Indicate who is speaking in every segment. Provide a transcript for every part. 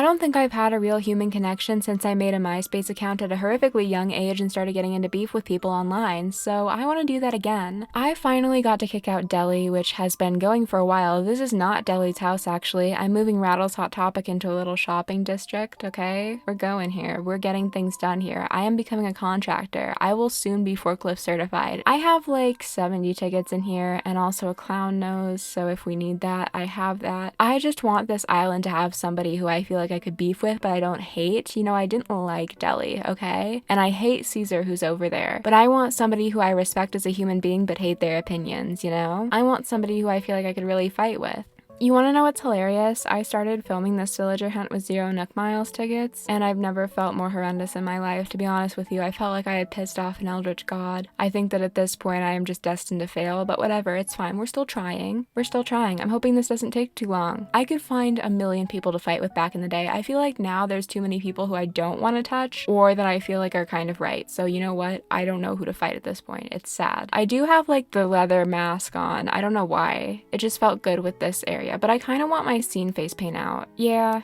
Speaker 1: don't think I've had a real human connection since I made a MySpace account at a horrifically young age and started getting into beef with people online, so I want to do that again. I finally got to kick out Deli, which has been going for a while. This is not Deli's house, actually. I'm moving Rattle's Hot Topic into a little shopping district, okay? We're going here. We're getting things done here. I am becoming a contractor. I will soon be forklift certified. I have like 70 tickets in here and also a clown nose, so if we need that, I have that. I just want this island to have somebody who I feel like I could beef with, but I don't hate. You know, I didn't like Deli, okay? And I hate Caesar who's over there. But I want somebody who I respect as a human being but hate their opinions, you know? I want somebody who I feel like I could really fight with. You want to know what's hilarious? I started filming this villager hunt with 0 Nook Miles tickets, and I've never felt more horrendous in my life. To be honest with you, I felt like I had pissed off an eldritch god. I think that at this point I am just destined to fail, but whatever, it's fine. We're still trying. We're still trying. I'm hoping this doesn't take too long. I could find a million people to fight with back in the day. I feel like now there's too many people who I don't want to touch, or that I feel like are kind of right. So you know what? I don't know who to fight at this point. It's sad. I do have like the leather mask on. I don't know why. It just felt good with this area, but I kind of want my scene face paint out. Yeah,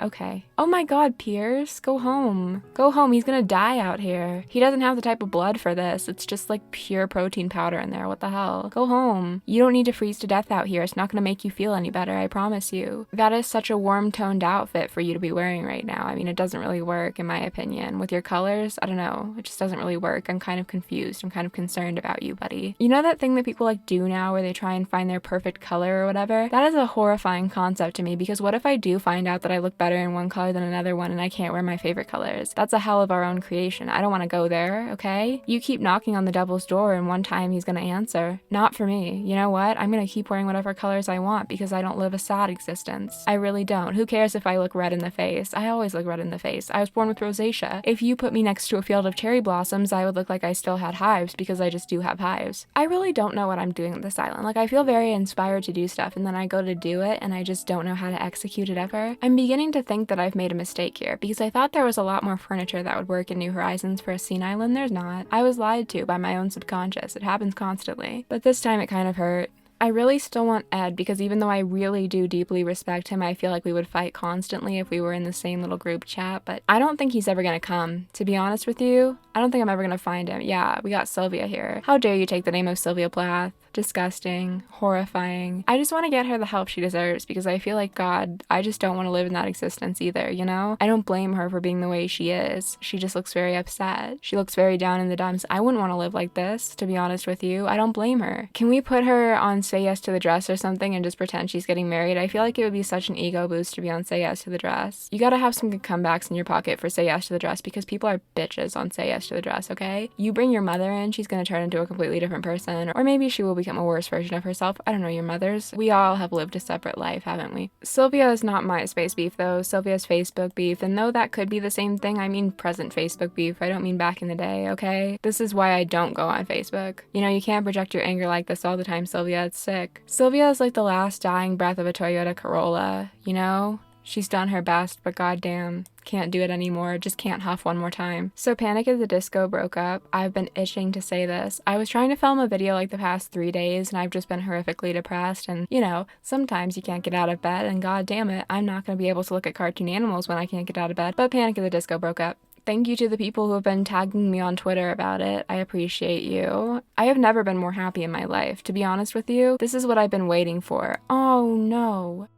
Speaker 1: okay. Oh my god, Pierce, go home. Go home, he's gonna die out here. He doesn't have the type of blood for this. It's just like pure protein powder in there, what the hell? Go home. You don't need to freeze to death out here. It's not gonna make you feel any better, I promise you. That is such a warm-toned outfit for you to be wearing right now. I mean, it doesn't really work, in my opinion. With your colors, I don't know, it just doesn't really work. I'm kind of confused. I'm kind of concerned about you, buddy. You know that thing that people like do now where they try and find their perfect color or whatever? That is a horrifying concept to me, because what if I do find out that I look better in one color than another one and I can't wear my favorite colors? That's a hell of our own creation. I don't want to go there, okay? You keep knocking on the devil's door and one time he's gonna answer. Not for me. You know what? I'm gonna keep wearing whatever colors I want because I don't live a sad existence. I really don't. Who cares if I look red in the face? I always look red in the face. I was born with rosacea. If you put me next to a field of cherry blossoms, I would look like I still had hives because I just do have hives. I really don't know what I'm doing on this island. Like, I feel very inspired to do stuff and then I go to do it and I just don't know how to execute it ever. I'm beginning to think that I've made a mistake here because I thought there was a lot more furniture that would work in New Horizons for a scene island. There's not. I was lied to by my own subconscious. It happens constantly. But this time it kind of hurt. I really still want Ed because even though I really do deeply respect him, I feel like we would fight constantly if we were in the same little group chat, but I don't think he's ever gonna come. To be honest with you, I don't think I'm ever gonna find him. Yeah, we got Sylvia here. How dare you take the name of Sylvia Plath? Disgusting, horrifying. I just want to get her the help she deserves because I feel like, God, I just don't want to live in that existence either, you know? I don't blame her for being the way she is. She just looks very upset. She looks very down in the dumps. I wouldn't want to live like this, to be honest with you. I don't blame her. Can we put her on Say Yes to the Dress or something and just pretend she's getting married? I feel like it would be such an ego boost to be on Say Yes to the Dress. You gotta have some good comebacks in your pocket for Say Yes to the Dress because people are bitches on Say Yes to the Dress, okay? You bring your mother in, she's gonna turn into a completely different person, or maybe she will become a worse version of herself. I don't know, your mothers. We all have lived a separate life, haven't we? Sylvia is not MySpace beef though. Sylvia's Facebook beef, and though that could be the same thing, I mean present Facebook beef. I don't mean back in the day, okay? This is why I don't go on Facebook. You know, you can't project your anger like this all the time, Sylvia. It's sick. Sylvia is like the last dying breath of a Toyota Corolla, you know? She's done her best, but goddamn, can't do it anymore, just can't huff one more time. So Panic at the Disco broke up. I've been itching to say this. I was trying to film a video like the past 3 days and I've just been horrifically depressed and, you know, sometimes you can't get out of bed and god damn it, I'm not gonna be able to look at cartoon animals when I can't get out of bed. But Panic at the Disco broke up. Thank you to the people who have been tagging me on Twitter about it. I appreciate you. I have never been more happy in my life. To be honest with you, this is what I've been waiting for. Oh no.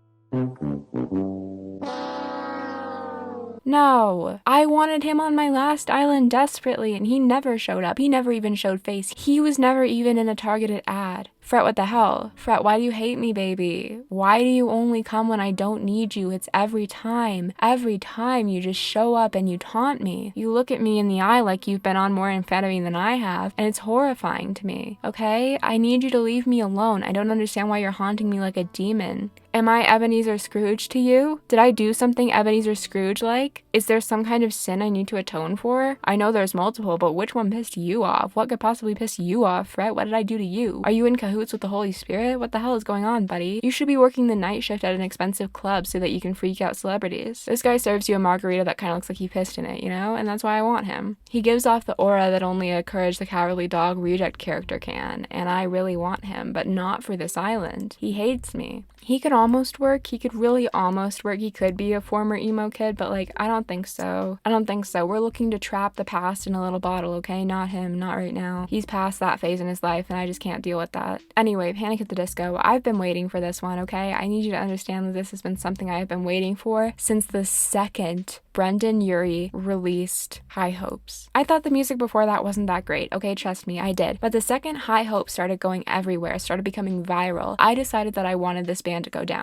Speaker 1: No, I wanted him on my last island desperately and he never showed up. He never even showed face. He was never even in a targeted ad. Fret, what the hell? Fret, why do you hate me, baby? Why do you only come when I don't need you? It's every time. Every time you just show up and you taunt me. You look at me in the eye like you've been on more amphetamine than I have, and it's horrifying to me, okay? I need you to leave me alone. I don't understand why you're haunting me like a demon. Am I Ebenezer Scrooge to you? Did I do something Ebenezer Scrooge-like? Is there some kind of sin I need to atone for? I know there's multiple, but which one pissed you off? What could possibly piss you off, Fret? What did I do to you? Are you in cahoots with the Holy Spirit? What the hell is going on, buddy? You should be working the night shift at an expensive club so that you can freak out celebrities. This guy serves you a margarita that kind of looks like he pissed in it, you know? And that's why I want him. He gives off the aura that only a Courage the Cowardly Dog reject character can, and I really want him, but not for this island. He hates me. He could almost work. He could really almost work. He could be a former emo kid, but like, I don't think so. I don't think so. We're looking to trap the past in a little bottle, okay? Not him, not right now. He's past that phase in his life and I just can't deal with that. Anyway, Panic at the Disco. I've been waiting for this one, okay? I need you to understand that this has been something I have been waiting for since the second Brendan Urie released High Hopes. I thought the music before that wasn't that great, okay? Trust me, I did. But the second High Hopes started going everywhere, started becoming viral, I decided that I wanted this band to go down.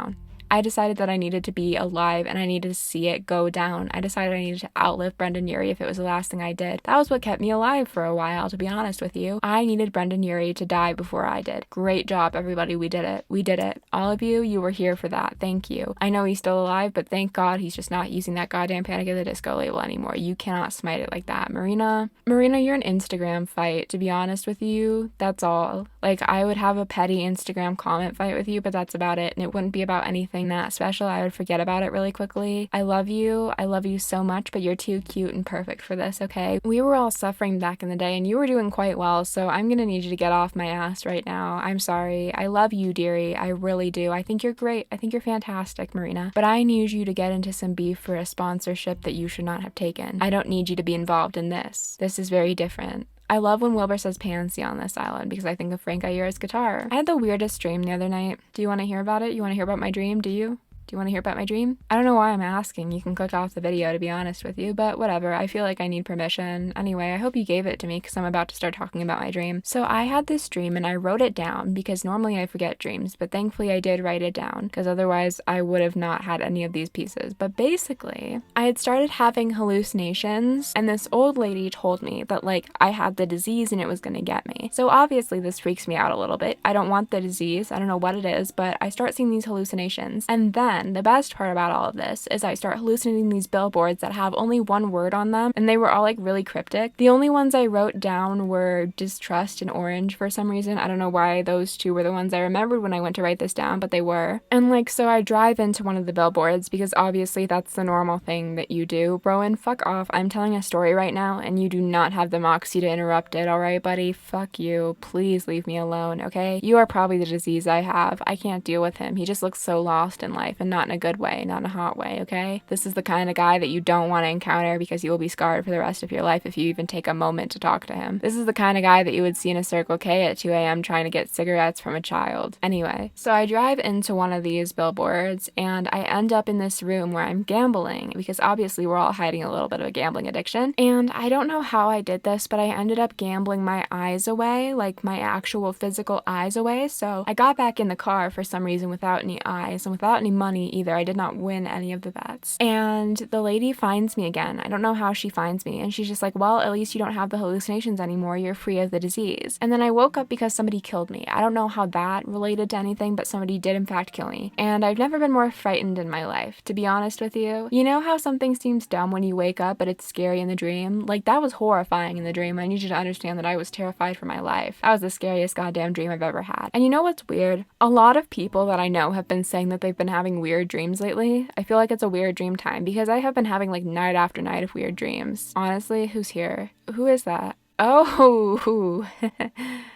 Speaker 1: I decided that I needed to be alive and I needed to see it go down. I decided I needed to outlive Brendan Urie if it was the last thing I did. That was what kept me alive for a while, to be honest with you. I needed Brendan Urie to die before I did. Great job, everybody. We did it. We did it. All of you, you were here for that. Thank you. I know he's still alive, but thank God he's just not using that goddamn Panic at the Disco label anymore. You cannot smite it like that. Marina, you're an Instagram fight, to be honest with you. That's all. Like, I would have a petty Instagram comment fight with you, but that's about it. And it wouldn't be about anything that special. I would forget about it really quickly. I love you so much, but you're too cute and perfect for this, okay? We were all suffering back in the day and you were doing quite well, so I'm gonna need you to get off my ass right now. I'm sorry. I love you, dearie. I really do. I think you're great. I think you're fantastic, Marina. But I need you to get into some beef for a sponsorship that you should not have taken. I don't need you to be involved in this. This is very different. I love when Wilbur says Pansy on this island because I think of Frank Ayera's guitar. I had the weirdest dream the other night. Do you want to hear about it? You want to hear about my dream? Do you? Do you want to hear about my dream? I don't know why I'm asking. You can click off the video, to be honest with you, but whatever. I feel like I need permission. Anyway, I hope you gave it to me because I'm about to start talking about my dream. So I had this dream and I wrote it down because normally I forget dreams, but thankfully I did write it down because otherwise I would have not had any of these pieces. But basically, I had started having hallucinations and this old lady told me that like I had the disease and it was going to get me. So obviously this freaks me out a little bit. I don't want the disease. I don't know what it is, but I start seeing these hallucinations. And then the best part about all of this is I start hallucinating these billboards that have only one word on them, and they were all like really cryptic. The only ones I wrote down were distrust and orange for some reason. I don't know why those two were the ones I remembered when I went to write this down, but they were. And like, so I drive into one of the billboards because obviously that's the normal thing that you do. Rowan, fuck off. I'm telling a story right now and you do not have the moxie to interrupt it, alright, buddy? Fuck you. Please leave me alone, okay? You are probably the disease I have. I can't deal with him. He just looks so lost in life and not in a good way, not in a hot way, okay? This is the kind of guy that you don't want to encounter because you will be scarred for the rest of your life if you even take a moment to talk to him. This is the kind of guy that you would see in a Circle K at 2 a.m. trying to get cigarettes from a child. Anyway, so I drive into one of these billboards and I end up in this room where I'm gambling because obviously we're all hiding a little bit of a gambling addiction. And I don't know how I did this, but I ended up gambling my eyes away, like my actual physical eyes away. So I got back in the car for some reason without any eyes and without any money either. I did not win any of the bets. And the lady finds me again. I don't know how she finds me. And she's just like, well, at least you don't have the hallucinations anymore. You're free of the disease. And then I woke up because somebody killed me. I don't know how that related to anything, but somebody did in fact kill me. And I've never been more frightened in my life, to be honest with you. You know how something seems dumb when you wake up, but it's scary in the dream? Like, that was horrifying in the dream. I need you to understand that I was terrified for my life. That was the scariest goddamn dream I've ever had. And you know what's weird? A lot of people that I know have been saying that they've been having weird dreams lately. I feel like it's a weird dream time because I have been having like night after night of weird dreams. Honestly, who's here? Who is that? Oh,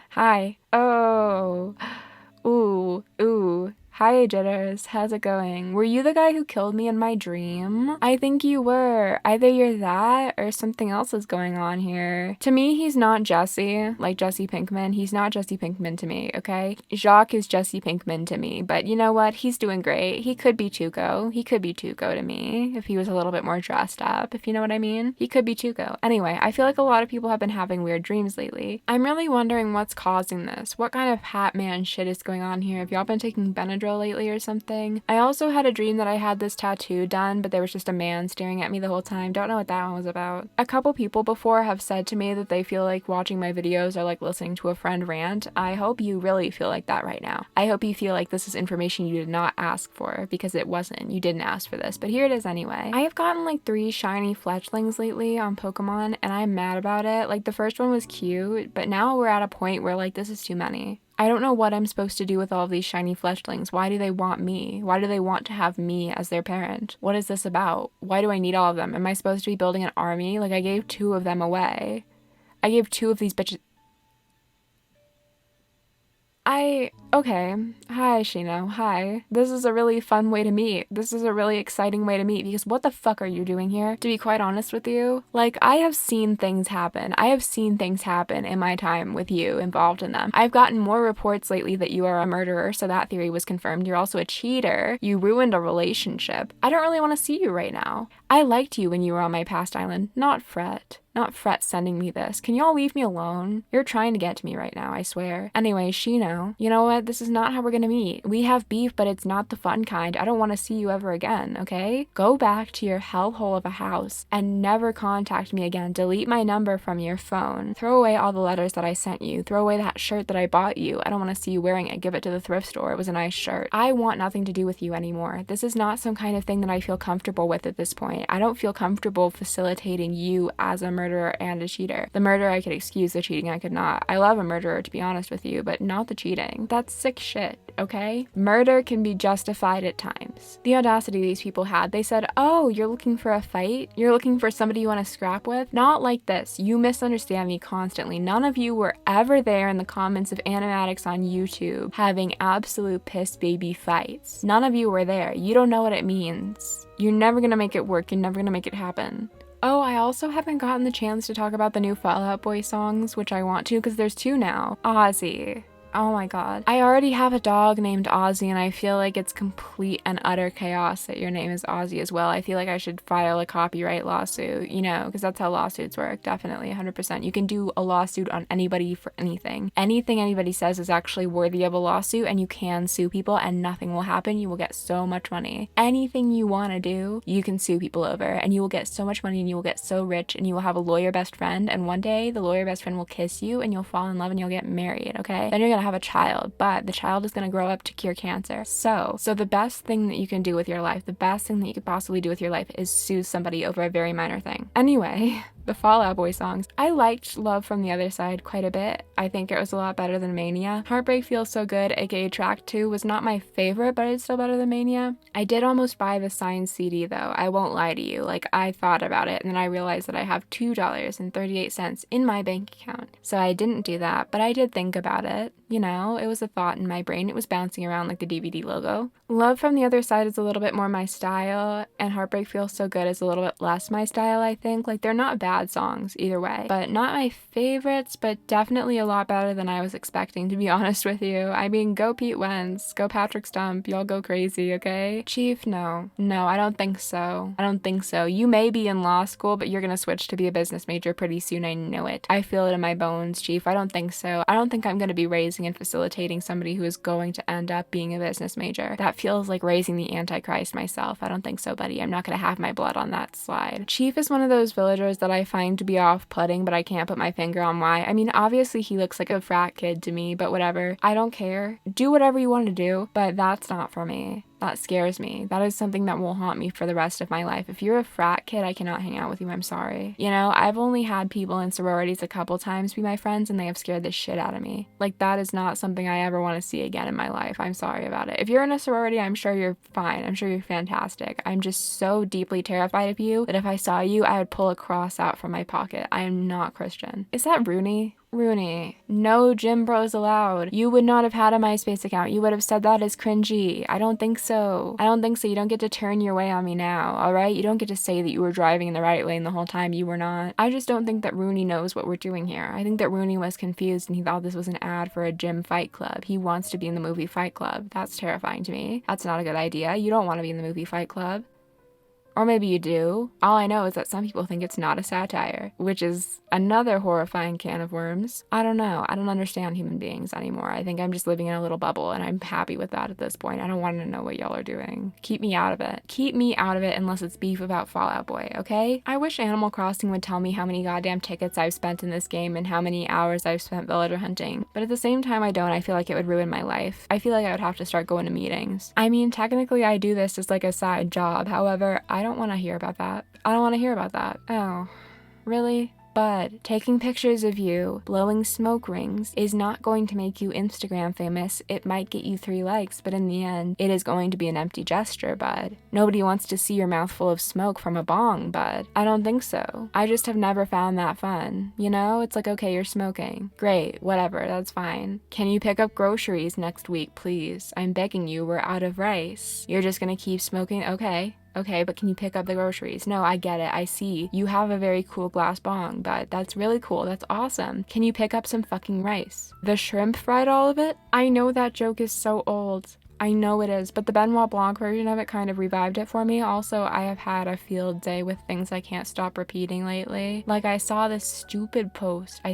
Speaker 1: hi. Oh, ooh. Hi, Jitters. How's it going? Were you the guy who killed me in my dream? I think you were. Either you're that or something else is going on here. To me, he's not Jesse, like Jesse Pinkman. He's not Jesse Pinkman to me, okay? Jacques is Jesse Pinkman to me, but you know what? He's doing great. He could be Tuco. He could be Tuco to me if he was a little bit more dressed up, if you know what I mean. He could be Tuco. Anyway, I feel like a lot of people have been having weird dreams lately. I'm really wondering what's causing this. What kind of Hat Man shit is going on here? Have y'all been taking Benadryl lately or something? I also had a dream that I had this tattoo done, but there was just a man staring at me the whole time. Don't know what that one was about. A couple people before have said to me that they feel like watching my videos are like listening to a friend rant. I hope you really feel like that right now. I hope you feel like this is information you did not ask for because it wasn't. You didn't ask for this, but here it is anyway. I have gotten like 3 shiny fletchlings lately on Pokemon and I'm mad about it. Like the first one was cute, but now we're at a point where like this is too many. I don't know what I'm supposed to do with all of these shiny fletchlings. Why do they want me? Why do they want to have me as their parent? What is this about? Why do I need all of them? Am I supposed to be building an army? Like, I gave 2 of them away. I gave 2 of these bitches... Okay, hi Shino, hi. This is a really fun way to meet. This is a really exciting way to meet because what the fuck are you doing here? To be quite honest with you, like I have seen things happen. I have seen things happen in my time with you involved in them. I've gotten more reports lately that you are a murderer, so that theory was confirmed. You're also a cheater. You ruined a relationship. I don't really want to see you right now. I liked you when you were on my past island, not Fret. Not Fret sending me this. Can y'all leave me alone? You're trying to get to me right now, I swear. Anyway, Shino, you know what? This is not how we're gonna meet. We have beef, but it's not the fun kind. I don't want to see you ever again, okay? Go back to your hellhole of a house and never contact me again. Delete my number from your phone. Throw away all the letters that I sent you. Throw away that shirt that I bought you. I don't want to see you wearing it. Give it to the thrift store. It was a nice shirt. I want nothing to do with you anymore. This is not some kind of thing that I feel comfortable with at this point. I don't feel comfortable facilitating you as a murderer and a cheater. The murder I could excuse, the cheating I could not. I love a murderer, to be honest with you, but not the cheating. That's sick shit, okay? Murder can be justified at times. The audacity these people had, they said, oh, you're looking for a fight? You're looking for somebody you want to scrap with? Not like this. You misunderstand me constantly. None of you were ever there in the comments of animatics on YouTube having absolute piss baby fights. None of you were there. You don't know what it means. You're never gonna make it work. You're never gonna make it happen. Oh, I also haven't gotten the chance to talk about the new Fall Out Boy songs, which I want to because there's 2 now. Ozzy. Oh my god. I already have a dog named Ozzy and I feel like it's complete and utter chaos that your name is Ozzy as well. I feel like I should file a copyright lawsuit, you know, because that's how lawsuits work. Definitely, 100%. You can do a lawsuit on anybody for anything. Anything anybody says is actually worthy of a lawsuit and you can sue people and nothing will happen. You will get so much money. Anything you want to do, you can sue people over and you will get so much money and you will get so rich and you will have a lawyer best friend and one day the lawyer best friend will kiss you and you'll fall in love and you'll get married, okay? Then you're gonna have a child, but the child is going to grow up to cure cancer. So the best thing that you can do with your life, the best thing that you could possibly do with your life is sue somebody over a very minor thing. Anyway, the Fall Out Boy songs. I liked Love from the Other Side quite a bit. I think it was a lot better than Mania. Heartbreak Feels So Good, aka track 2, was not my favorite, but it's still better than Mania. I did almost buy the signed CD though. I won't lie to you. Like, I thought about it and then I realized that I have $2.38 in my bank account. So I didn't do that, but I did think about it. You know, it was a thought in my brain. It was bouncing around like the DVD logo. Love from the Other Side is a little bit more my style, and Heartbreak Feels So Good is a little bit less my style, I think. Like, they're not bad songs either way, but not my favorites, but definitely a lot better than I was expecting, to be honest with you. I mean, go Pete Wentz, go Patrick Stump, y'all go crazy, okay? Chief, no. No, I don't think so. I don't think so. You may be in law school, but you're gonna switch to be a business major pretty soon, I know it. I feel it in my bones, Chief. I don't think so. I don't think I'm gonna be raising and facilitating somebody who is going to end up being a business major. That feels like raising the Antichrist myself. I don't think so, buddy. I'm not gonna have my blood on that slide. Chief is one of those villagers that I find to be off-putting, but I can't put my finger on why. I mean, obviously he looks like a frat kid to me, but whatever. I don't care. Do whatever you want to do, but that's not for me. That scares me. That is something that will haunt me for the rest of my life. If you're a frat kid, I cannot hang out with you. I'm sorry. You know, I've only had people in sororities a couple times be my friends and they have scared the shit out of me. Like, that is not something I ever want to see again in my life. I'm sorry about it. If you're in a sorority, I'm sure you're fine. I'm sure you're fantastic. I'm just so deeply terrified of you that if I saw you, I would pull a cross out from my pocket. I am not Christian. Is that Rooney? Rooney, no gym bros allowed. You would not have had a MySpace account. You would have said that as cringy. I don't think so. I don't think so. You don't get to turn your way on me now, alright? You don't get to say that you were driving in the right lane the whole time. You were not. I just don't think that Rooney knows what we're doing here. I think that Rooney was confused and he thought this was an ad for a gym fight club. He wants to be in the movie Fight Club. That's terrifying to me. That's not a good idea. You don't want to be in the movie Fight Club. Or maybe you do. All I know is that some people think it's not a satire, which is another horrifying can of worms. I don't know. I don't understand human beings anymore. I think I'm just living in a little bubble and I'm happy with that at this point. I don't want to know what y'all are doing. Keep me out of it. Keep me out of it unless it's beef about Fall Out Boy, okay? I wish Animal Crossing would tell me how many goddamn tickets I've spent in this game and how many hours I've spent villager hunting. But at the same time, I don't. I feel like it would ruin my life. I feel like I would have to start going to meetings. I mean, technically I do this as like a side job. However, I don't want to hear about that. I don't want to hear about that. Oh, really? But taking pictures of you blowing smoke rings is not going to make you Instagram famous. It might get you 3 likes, but in the end, it is going to be an empty gesture, bud. Nobody wants to see your mouth full of smoke from a bong, bud. I don't think so. I just have never found that fun. You know, it's like, okay, you're smoking. Great, whatever, that's fine. Can you pick up groceries next week, please? I'm begging you, we're out of rice. You're just gonna keep smoking? Okay, but can you pick up the groceries? No, I get it. I see. You have a very cool glass bong, but that's really cool. That's awesome. Can you pick up some fucking rice? The shrimp fried all of it? I know that joke is so old. I know it is, but the Benoit Blanc version of it kind of revived it for me. Also, I have had a field day with things I can't stop repeating lately. Like, I saw this stupid post. I'm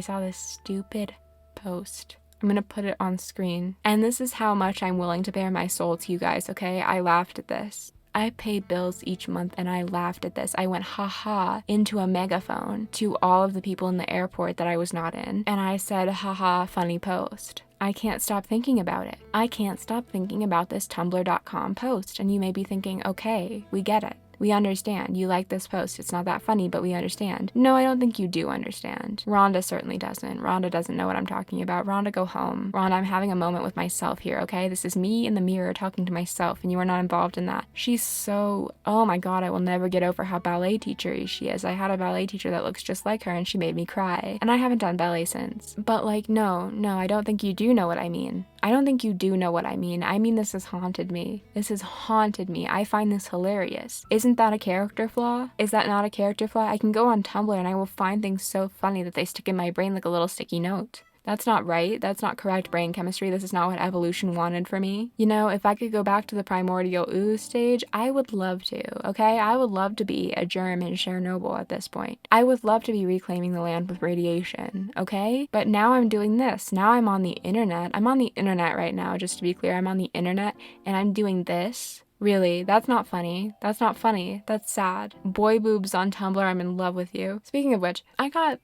Speaker 1: gonna put it on screen. And this is how much I'm willing to bare my soul to you guys, okay? I laughed at this. I pay bills each month and I laughed at this. I went haha into a megaphone to all of the people in the airport that I was not in. And I said, haha, funny post. I can't stop thinking about it. I can't stop thinking about this tumblr.com post. And you may be thinking, okay, we get it. We understand. You like this post. It's not that funny, but we understand. No, I don't think you do understand. Rhonda certainly doesn't. Rhonda doesn't know what I'm talking about. Rhonda, go home. Rhonda, I'm having a moment with myself here, okay? This is me in the mirror talking to myself, and you are not involved in that. She's so... Oh my god, I will never get over how ballet teacher-y she is. I had a ballet teacher that looks just like her, and she made me cry. And I haven't done ballet since. But like, no, I don't think you do know what I mean. I don't think you do know what I mean. I mean, this has haunted me. This has haunted me. I find this hilarious. Isn't that a character flaw? Is that not a character flaw? I can go on Tumblr and I will find things so funny that they stick in my brain like a little sticky note. That's not right. That's not correct brain chemistry. This is not what evolution wanted for me. You know, if I could go back to the primordial ooze stage, I would love to, okay? I would love to be a germ in Chernobyl at this point. I would love to be reclaiming the land with radiation, okay? But now I'm doing this. Now I'm on the internet. I'm on the internet right now, just to be clear. I'm on the internet and I'm doing this. Really, that's not funny. That's not funny. That's sad. Boy boobs on Tumblr, I'm in love with you. Speaking of which, I got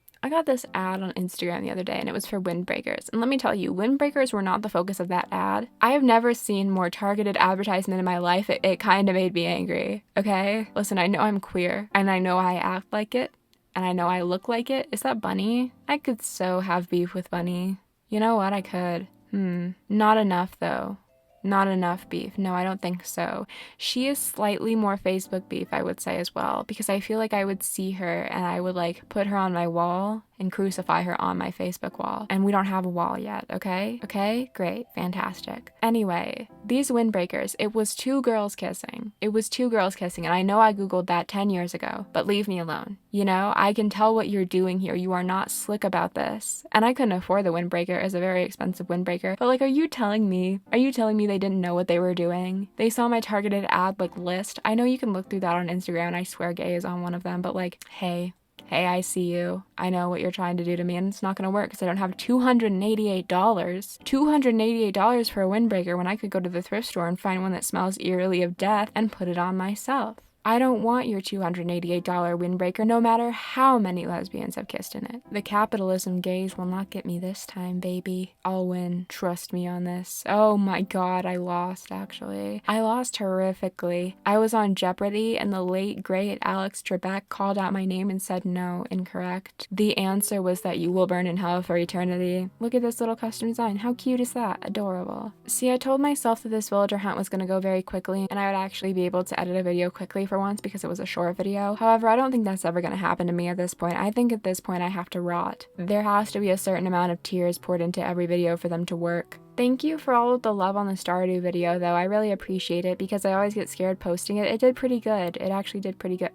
Speaker 1: this ad on Instagram the other day and it was for windbreakers. And let me tell you, windbreakers were not the focus of that ad. I have never seen more targeted advertisement in my life. It kind of made me angry, okay? Listen, I know I'm queer and I know I act like it and I know I look like it. Is that Bunny? I could so have beef with Bunny. You know what? I could. Not enough though. Not enough beef. No, I don't think so. She is slightly more Facebook beef, I would say as well, because I feel like I would see her and I would like put her on my wall and crucify her on my Facebook wall. And we don't have a wall yet, okay? Okay? Great. Fantastic. Anyway, these windbreakers, it was 2 girls kissing. It was 2 girls kissing, and I know I Googled that 10 years ago, but leave me alone. You know, I can tell what you're doing here. You are not slick about this. And I couldn't afford the windbreaker. It's a very expensive windbreaker. But like, are you telling me they didn't know what they were doing? They saw my targeted ad like list. I know you can look through that on Instagram, and I swear gay is on one of them, but like, hey, I see you. I know what you're trying to do to me, and it's not gonna work because I don't have $288. $288 for a windbreaker when I could go to the thrift store and find one that smells eerily of death and put it on myself. I don't want your $288 windbreaker, no matter how many lesbians have kissed in it. The capitalism gays will not get me this time, baby. I'll win. Trust me on this. Oh my god, I lost, actually. I lost horrifically. I was on Jeopardy, and the late, great Alex Trebek called out my name and said no, incorrect. The answer was that you will burn in hell for eternity. Look at this little custom design. How cute is that? Adorable. See, I told myself that this villager hunt was going to go very quickly, and I would actually be able to edit a video quickly for once because it was a short video. However, I don't think that's ever going to happen to me at this point. I think at this point I have to rot. There has to be a certain amount of tears poured into every video for them to work. Thank you for all of the love on the Stardew video though. I really appreciate it because I always get scared posting it. It did pretty good. It actually did pretty good.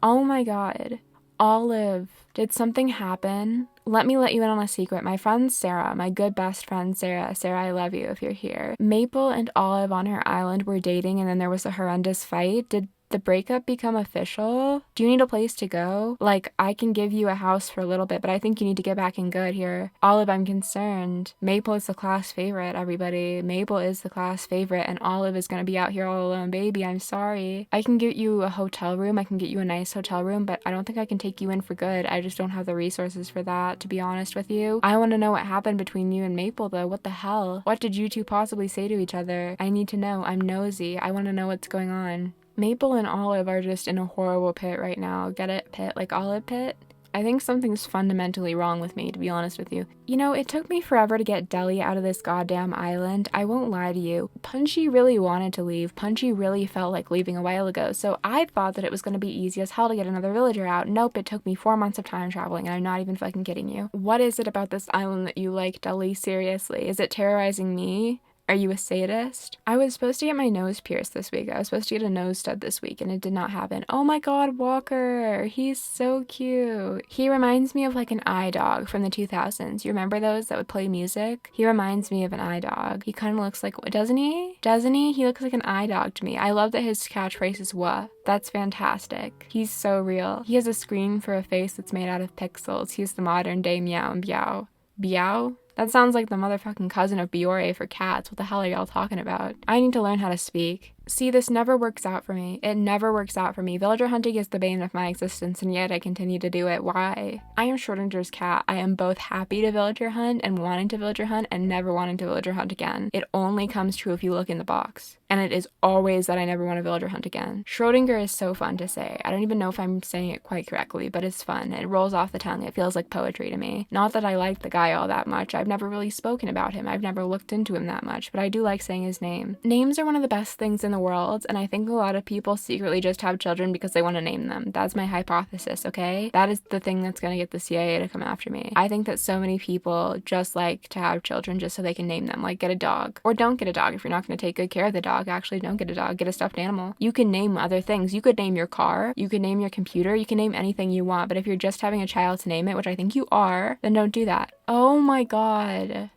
Speaker 1: Oh my god. Olive, did something happen? Let me let you in on a secret. My friend Sarah, my good best friend Sarah, I love you if you're here. Maple and Olive on her island were dating and then there was a horrendous fight. Did the breakup become official? Do you need a place to go? Like, I can give you a house for a little bit, but I think you need to get back in good here. Olive, I'm concerned. Maple is the class favorite, everybody. Maple is the class favorite, and Olive is gonna be out here all alone. Baby, I'm sorry. I can get you a hotel room. I can get you a nice hotel room, but I don't think I can take you in for good. I just don't have the resources for that, to be honest with you. I want to know what happened between you and Maple, though. What the hell? What did you two possibly say to each other? I need to know. I'm nosy. I want to know what's going on. Maple and Olive are just in a horrible pit right now. Get it? Pit? Like olive pit? I think something's fundamentally wrong with me, to be honest with you. You know, it took me forever to get Deli out of this goddamn island. I won't lie to you. Punchy really wanted to leave. Punchy really felt like leaving a while ago, so I thought that it was going to be easy as hell to get another villager out. Nope, it took me 4 months of time traveling, and I'm not even fucking kidding you. What is it about this island that you like, Deli? Seriously? Is it terrorizing me? Are you a sadist? I was supposed to get my nose pierced this week. I was supposed to get a nose stud this week, and it did not happen. Oh my god, Walker! He's so cute. He reminds me of like an iDog from the 2000s. You remember those that would play music? He reminds me of an iDog. He kind of looks like, doesn't he? Doesn't he? He looks like an iDog to me. I love that his catchphrase is "wha." That's fantastic. He's so real. He has a screen for a face that's made out of pixels. He's the modern day Meow and Biao. Biao? That sounds like the motherfucking cousin of Biore for cats. What the hell are y'all talking about? I need to learn how to speak. See, this never works out for me. It never works out for me. Villager hunting is the bane of my existence, and yet I continue to do it. Why? I am Schrodinger's cat. I am both happy to villager hunt and wanting to villager hunt and never wanting to villager hunt again. It only comes true if you look in the box. And it is always that I never want to villager hunt again. Schrodinger is so fun to say. I don't even know if I'm saying it quite correctly, but it's fun. It rolls off the tongue. It feels like poetry to me. Not that I like the guy all that much. I've never really spoken about him. I've never looked into him that much, but I do like saying his name. Names are one of the best things in the world, and I think a lot of people secretly just have children because they want to name them. That's my hypothesis, okay? That is the thing that's going to get the CIA to come after me. I think that so many people just like to have children just so they can name them, like get a dog. Or don't get a dog if you're not going to take good care of the dog. Actually, don't get a dog. Get a stuffed animal. You can name other things. You could name your car. You could name your computer. You can name anything you want, but if you're just having a child to name it, which I think you are, then don't do that. Oh my god.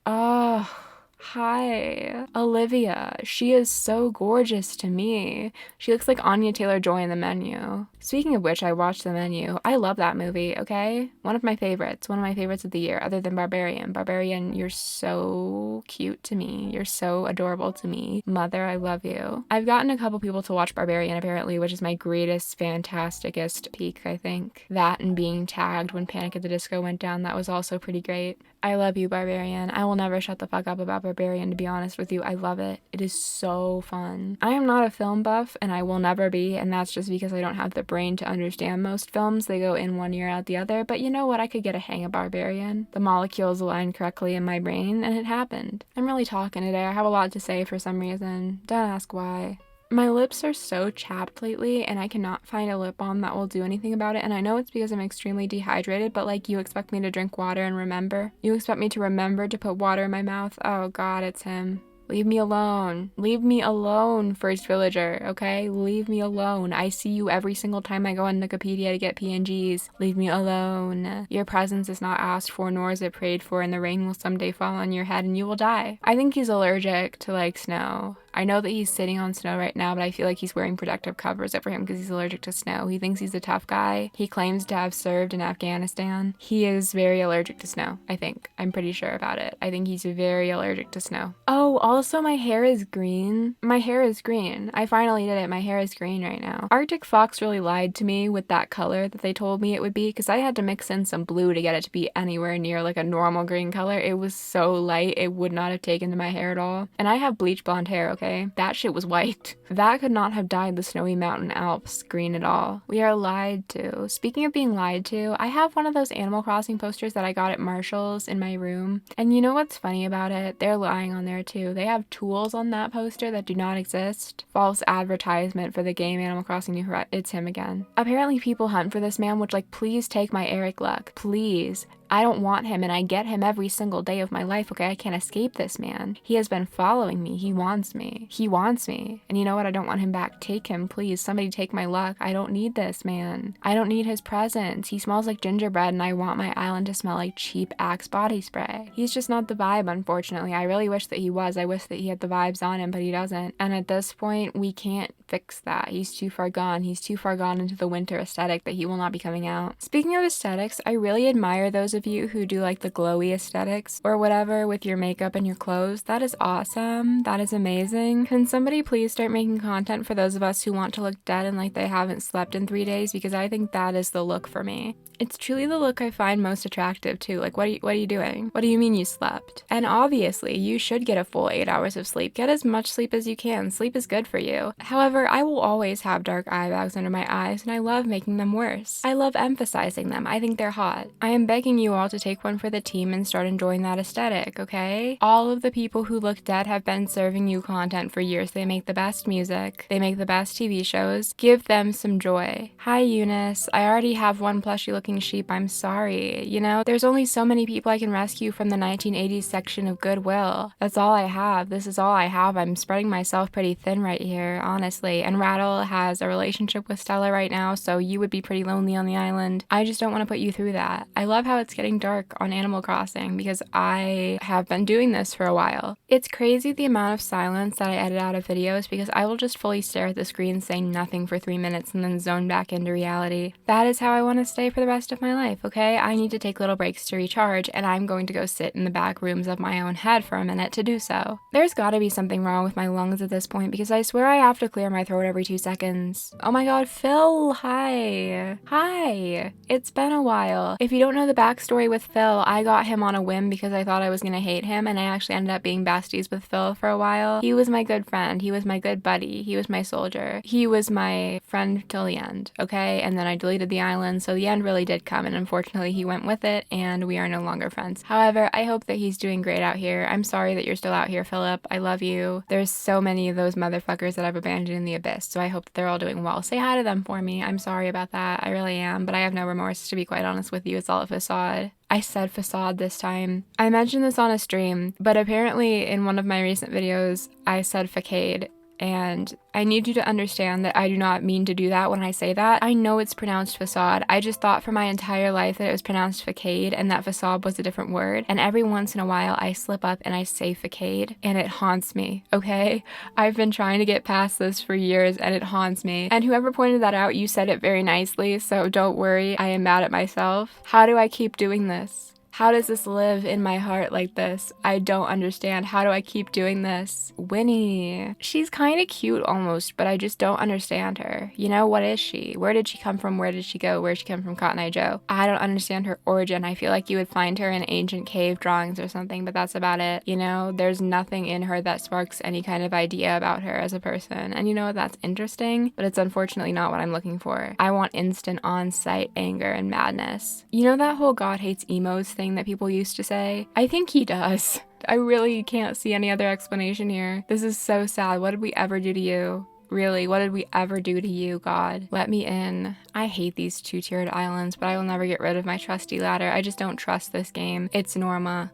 Speaker 1: Oh, hi. Olivia. She is so gorgeous to me. She looks like Anya Taylor-Joy in The Menu. Speaking of which, I watched The Menu. I love that movie, okay? One of my favorites. One of my favorites of the year, other than Barbarian. Barbarian, you're so cute to me. You're so adorable to me. Mother, I love you. I've gotten a couple people to watch Barbarian, apparently, which is my greatest, fantasticest peak, I think. That and being tagged when Panic at the Disco went down, that was also pretty great. I love you, Barbarian. I will never shut the fuck up about Barbarian, to be honest with you. I love it. It is so fun. I am not a film buff, and I will never be, and that's just because I don't have the brain to understand most films. They go in one ear out the other, but you know what? I could get a hang of Barbarian. The molecules aligned correctly in my brain, and it happened. I'm really talking today. I have a lot to say for some reason. Don't ask why. My lips are so chapped lately, and I cannot find a lip balm that will do anything about it, and I know it's because I'm extremely dehydrated, but like, you expect me to drink water and remember? You expect me to remember to put water in my mouth? Oh god, it's him. Leave me alone. Leave me alone, First Villager, okay? Leave me alone. I see you every single time I go on Wikipedia to get PNGs. Leave me alone. Your presence is not asked for, nor is it prayed for, and the rain will someday fall on your head and you will die. I think he's allergic to, like, snow. I know that he's sitting on snow right now, but I feel like he's wearing protective covers over him because he's allergic to snow. He thinks he's a tough guy. He claims to have served in Afghanistan. He is very allergic to snow, I think. I'm pretty sure about it. I think he's very allergic to snow. Oh, also my hair is green. My hair is green. I finally did it. My hair is green right now. Arctic Fox really lied to me with that color that they told me it would be because I had to mix in some blue to get it to be anywhere near like a normal green color. It was so light, it would not have taken to my hair at all. And I have bleach blonde hair, okay? That shit was white. That could not have dyed the snowy mountain Alps green at all. We are lied to. Speaking of being lied to, I have one of those Animal Crossing posters that I got at Marshall's in my room. And you know what's funny about it? They're lying on there too. They have tools on that poster that do not exist. False advertisement for the game Animal Crossing New Horizons. It's him again. Apparently people hunt for this man, which, like, please take my Eric luck. Please. I don't want him, and I get him every single day of my life, okay? I can't escape this man. He has been following me. He wants me. He wants me. And you know what? I don't want him back. Take him, please. Somebody take my luck. I don't need this man. I don't need his presence. He smells like gingerbread, and I want my island to smell like cheap Axe body spray. He's just not the vibe, unfortunately. I really wish that he was. I wish that he had the vibes on him, but he doesn't. And at this point, we can't fix that. He's too far gone. He's too far gone into the winter aesthetic that he will not be coming out. Speaking of aesthetics, I really admire those of you who do like the glowy aesthetics or whatever with your makeup and your clothes, that is awesome. That is amazing. Can somebody please start making content for those of us who want to look dead and like they haven't slept in 3 days? Because I think that is the look for me. It's truly the look I find most attractive too. Like, what are you doing? What do you mean you slept? And obviously, you should get a full 8 hours of sleep. Get as much sleep as you can. Sleep is good for you. However, I will always have dark eye bags under my eyes, and I love making them worse. I love emphasizing them. I think they're hot. I am begging you all to take one for the team and start enjoying that aesthetic, okay? All of the people who look dead have been serving you content for years. They make the best music. They make the best TV shows. Give them some joy. Hi, Eunice. I already have one plushy looking sheep. I'm sorry. You know, there's only so many people I can rescue from the 1980s section of Goodwill. That's all I have. This is all I have. I'm spreading myself pretty thin right here, honestly. And Rattle has a relationship with Stella right now, so you would be pretty lonely on the island. I just don't want to put you through that. I love how it's getting dark on Animal Crossing because I have been doing this for a while. It's crazy the amount of silence that I edit out of videos because I will just fully stare at the screen saying nothing for 3 minutes and then zone back into reality. That is how I want to stay for the rest of my life, okay? I need to take little breaks to recharge, and I'm going to go sit in the back rooms of my own head for a minute to do so. There's gotta be something wrong with my lungs at this point because I swear I have to clear my throat every 2 seconds. Oh my god, Phil, hi. Hi. It's been a while. If you don't know the backstory with Phil, I got him on a whim because I thought I was gonna hate him, and I actually ended up being besties with Phil for a while. He was my good friend. He was my good buddy. He was my soldier. He was my friend till the end, okay? And then I deleted the island, so the end really did come, and unfortunately he went with it, and we are no longer friends. However, I hope that he's doing great out here. I'm sorry that you're still out here, Philip. I love you. There's so many of those motherfuckers that I've abandoned in the abyss, so I hope that they're all doing well. Say hi to them for me. I'm sorry about that. I really am, but I have no remorse, to be quite honest with you. It's all a facade. I said facade this time. I mentioned this on a stream, but apparently in one of my recent videos, I said facade. And I need you to understand that I do not mean to do that when I say that. I know it's pronounced facade. I just thought for my entire life that it was pronounced facade and that facade was a different word. And every once in a while I slip up and I say facade and it haunts me, okay? I've been trying to get past this for years and it haunts me. And whoever pointed that out, you said it very nicely, so don't worry, I am mad at myself. How do I keep doing this? How does this live in my heart like this? I don't understand. How do I keep doing this? Winnie. She's kind of cute almost, but I just don't understand her. You know, what is she? Where did she come from? Where did she go? Where did she come from, Cotton Eye Joe? I don't understand her origin. I feel like you would find her in ancient cave drawings or something, but that's about it. You know, there's nothing in her that sparks any kind of idea about her as a person. And you know what? That's interesting, but it's unfortunately not what I'm looking for. I want instant on-site anger and madness. You know that whole God hates emos thing that people used to say? I think he does. I really can't see any other explanation here. This is so sad. What did we ever do to you? Really, what did we ever do to you, God? Let me in. I hate these 2-tiered islands, but I will never get rid of my trusty ladder. I just don't trust this game. It's Norma.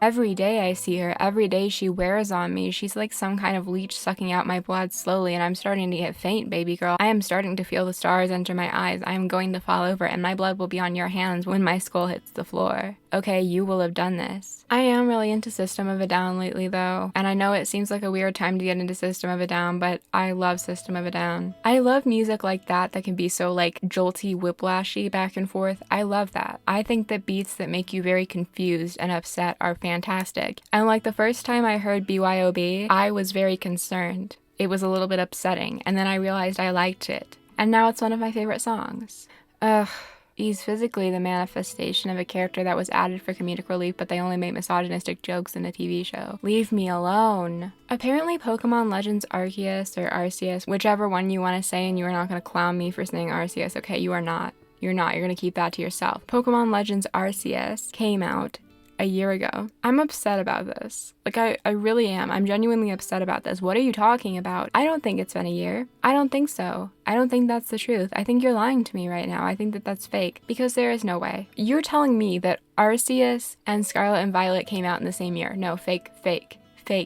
Speaker 1: Every day I see her, every day she wears on me. She's like some kind of leech sucking out my blood slowly, and I'm starting to get faint, baby girl. I am starting to feel the stars enter my eyes. I am going to fall over, and my blood will be on your hands when my skull hits the floor. Okay, you will have done this. I am really into System of a Down lately, though, and I know it seems like a weird time to get into System of a Down, but I love System of a Down. I love music like that can be so like jolty, whiplashy back and forth. I love that. I think that beats that make you very confused and upset are fantastic. And like the first time I heard BYOB, I was very concerned. It was a little bit upsetting, and then I realized I liked it. And now it's one of my favorite songs. Ugh. He's physically the manifestation of a character that was added for comedic relief, but they only made misogynistic jokes in a TV show. Leave me alone. Apparently Pokemon Legends Arceus or Arceus, whichever one you want to say, and you are not going to clown me for saying Arceus, okay? You are not. You're not. You're going to keep that to yourself. Pokemon Legends Arceus came out a year ago. I'm upset about this. Like, I really am. I'm genuinely upset about this. What are you talking about? I don't think it's been a year. I don't think so. I don't think that's the truth. I think you're lying to me right now. I think that that's fake, because there is no way. You're telling me that Arceus and Scarlet and Violet came out in the same year. No, fake.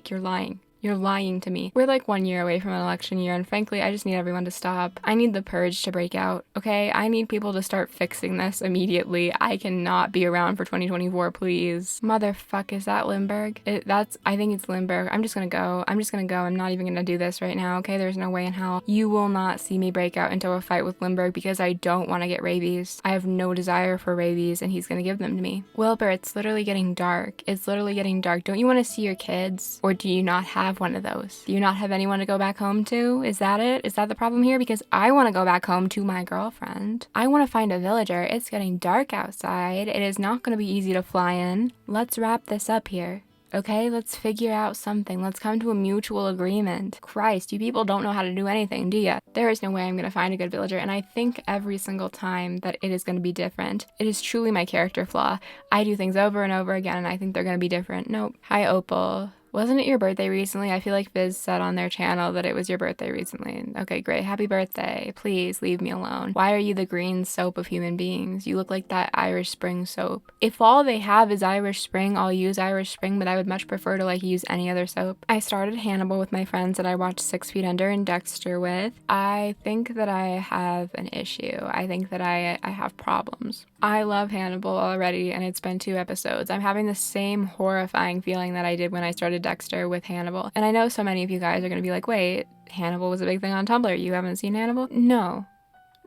Speaker 1: You're lying. You're lying to me. We're like 1 year away from an election year, and frankly, I just need everyone to stop. I need the purge to break out, okay? I need people to start fixing this immediately. I cannot be around for 2024, please. Motherfuck, is that Lindbergh? I think it's Lindbergh. I'm just gonna go. I'm not even gonna do this right now, okay? There's no way in hell. You will not see me break out into a fight with Lindbergh because I don't want to get rabies. I have no desire for rabies, and he's gonna give them to me. Wilbur, it's literally getting dark. It's literally getting dark. Don't you want to see your kids? Or do you not have one of those? Do you not have anyone to go back home to? Is that it? Is that the problem here? Because I want to go back home to my girlfriend. I want to find a villager. It's getting dark outside. It is not going to be easy to fly in. Let's wrap this up here. Okay, let's figure out something. Let's come to a mutual agreement. Christ, you people don't know how to do anything, do ya? There is no way I'm going to find a good villager, and I think every single time that it is going to be different. It is truly my character flaw. I do things over and over again, and I think they're going to be different. Nope. Hi, Opal. Wasn't it your birthday recently? I feel like Viz said on their channel that it was your birthday recently. Okay, great. Happy birthday. Please leave me alone. Why are you the green soap of human beings? You look like that Irish Spring soap. If all they have is Irish Spring, I'll use Irish Spring, but I would much prefer to use any other soap. I started Hannibal with my friends that I watched 6 Feet Under and Dexter with. I think that I have an issue. I think that I have problems. I love Hannibal already, and it's been 2 episodes. I'm having the same horrifying feeling that I did when I started Dexter with Hannibal. And I know so many of you guys are going to be like, wait, Hannibal was a big thing on Tumblr. You haven't seen Hannibal? No,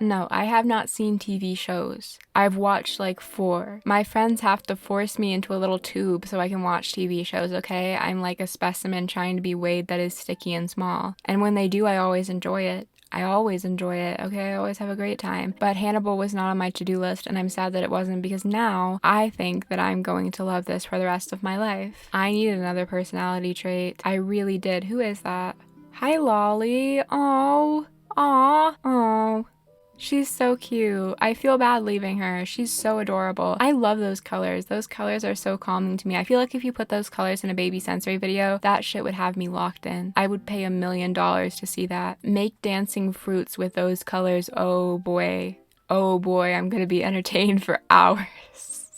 Speaker 1: I have not seen TV shows. I've watched 4. My friends have to force me into a little tube so I can watch TV shows, okay? I'm like a specimen trying to be weighed that is sticky and small. And when they do, I always enjoy it. Okay? I always have a great time. But Hannibal was not on my to-do list, and I'm sad that it wasn't, because now I think that I'm going to love this for the rest of my life. I needed another personality trait. I really did. Who is that? Hi, Lolly. Oh. She's so cute. I feel bad leaving her. She's so adorable. I love those colors. Those colors are so calming to me. I feel like if you put those colors in a baby sensory video, that shit would have me locked in. I would pay $1 million to see that. Make dancing fruits with those colors. Oh boy. I'm gonna be entertained for hours.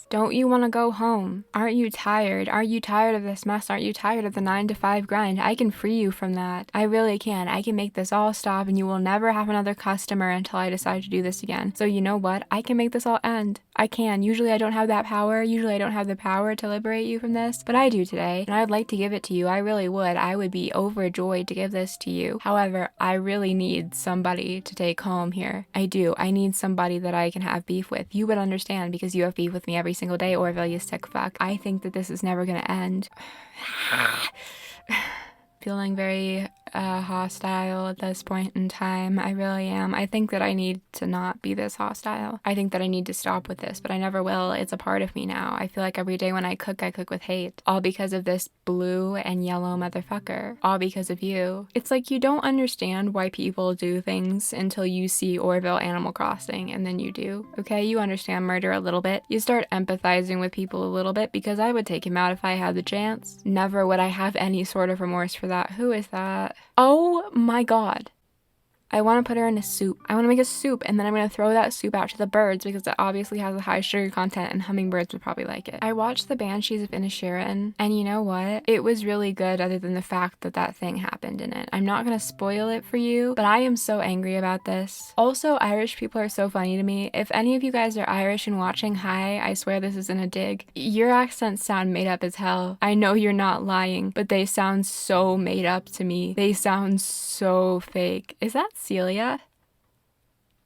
Speaker 1: Don't you want to go home? Aren't you tired? Are you tired of this mess? Aren't you tired of the 9-to-5 grind? I can free you from that. I really can. I can make this all stop, and you will never have another customer until I decide to do this again. So you know what? I can make this all end. I can. Usually I don't have that power. Usually I don't have the power to liberate you from this, but I do today, and I'd like to give it to you. I really would. I would be overjoyed to give this to you. However, I really need somebody to take home here. I do. I need somebody that I can have beef with. You would understand because you have beef with me every single day, Orville, you sick fuck. I think that this is never gonna end. Feeling very hostile at this point in time. I really am. I think that I need to not be this hostile. I think that I need to stop with this, but I never will. It's a part of me now. I feel like every day when I cook with hate. All because of this blue and yellow motherfucker. All because of you. It's like you don't understand why people do things until you see Orville Animal Crossing, and then you do. Okay, you understand murder a little bit. You start empathizing with people a little bit, because I would take him out if I had the chance. Never would I have any sort of remorse for that. Who is that? Oh my god. I want to put her in a soup. I want to make a soup, and then I'm going to throw that soup out to the birds because it obviously has a high sugar content and hummingbirds would probably like it. I watched The Banshees of Inisherin, and you know what? It was really good other than the fact that that thing happened in it. I'm not going to spoil it for you, but I am so angry about this. Also, Irish people are so funny to me. If any of you guys are Irish and watching, hi, I swear this isn't a dig. Your accents sound made up as hell. I know you're not lying, but they sound so made up to me. They sound so fake. Is that Celia?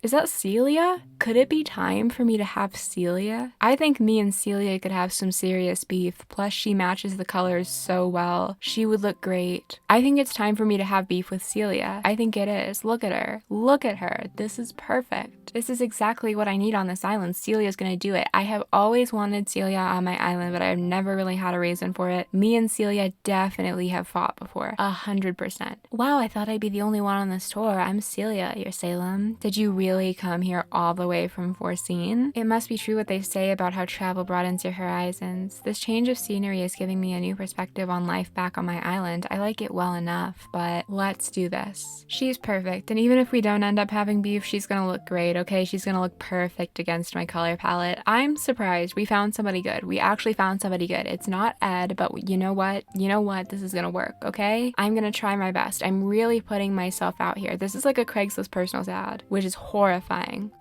Speaker 1: Is that Celia? Could it be time for me to have Celia? I think me and Celia could have some serious beef, plus she matches the colors so well. She would look great. I think it's time for me to have beef with Celia. I think it is. Look at her. Look at her. This is perfect. This is exactly what I need on this island. Celia's gonna do it. I have always wanted Celia on my island, but I've never really had a reason for it. Me and Celia definitely have fought before. 100%. Wow, I thought I'd be the only one on this tour. I'm Celia, your Salem. Did you really really come here all the way from Foreseen. It must be true what they say about how travel broadens your horizons. This change of scenery is giving me a new perspective on life back on my island. I like it well enough, but let's do this. She's perfect, and even if we don't end up having beef, she's gonna look great, okay? She's gonna look perfect against my color palette. I'm surprised we found somebody good. We actually found somebody good. It's not Ed, but you know what? You know what? This is gonna work, okay? I'm gonna try my best. I'm really putting myself out here. This is like a Craigslist personals ad, which is horrifying.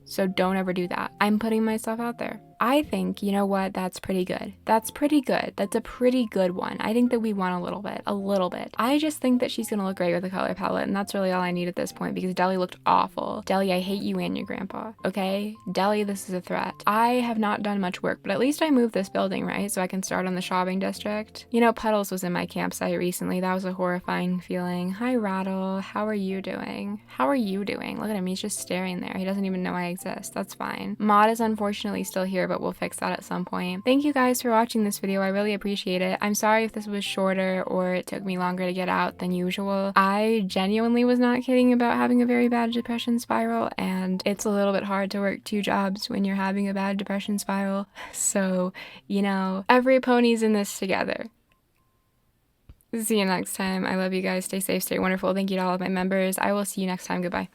Speaker 1: So don't ever do that. I'm putting myself out there. I think, you know what, that's pretty good. That's pretty good. That's a pretty good one. I think that we won a little bit. I just think that she's gonna look great with the color palette, and that's really all I need at this point because Deli looked awful. Deli, I hate you and your grandpa, okay? Deli, this is a threat. I have not done much work, but at least I moved this building, right? So I can start on the shopping district. You know, Puddles was in my campsite recently. That was a horrifying feeling. Hi, Rattle. How are you doing? How are you doing? Look at him. He's just staring there. He doesn't even know I exist. That's fine. Maud is unfortunately still here, but we'll fix that at some point. Thank you guys for watching this video. I really appreciate it. I'm sorry if this was shorter or it took me longer to get out than usual. I genuinely was not kidding about having a very bad depression spiral, and it's a little bit hard to work 2 jobs when you're having a bad depression spiral. So, you know, every pony's in this together. See you next time. I love you guys. Stay safe, stay wonderful. Thank you to all of my members. I will see you next time. Goodbye.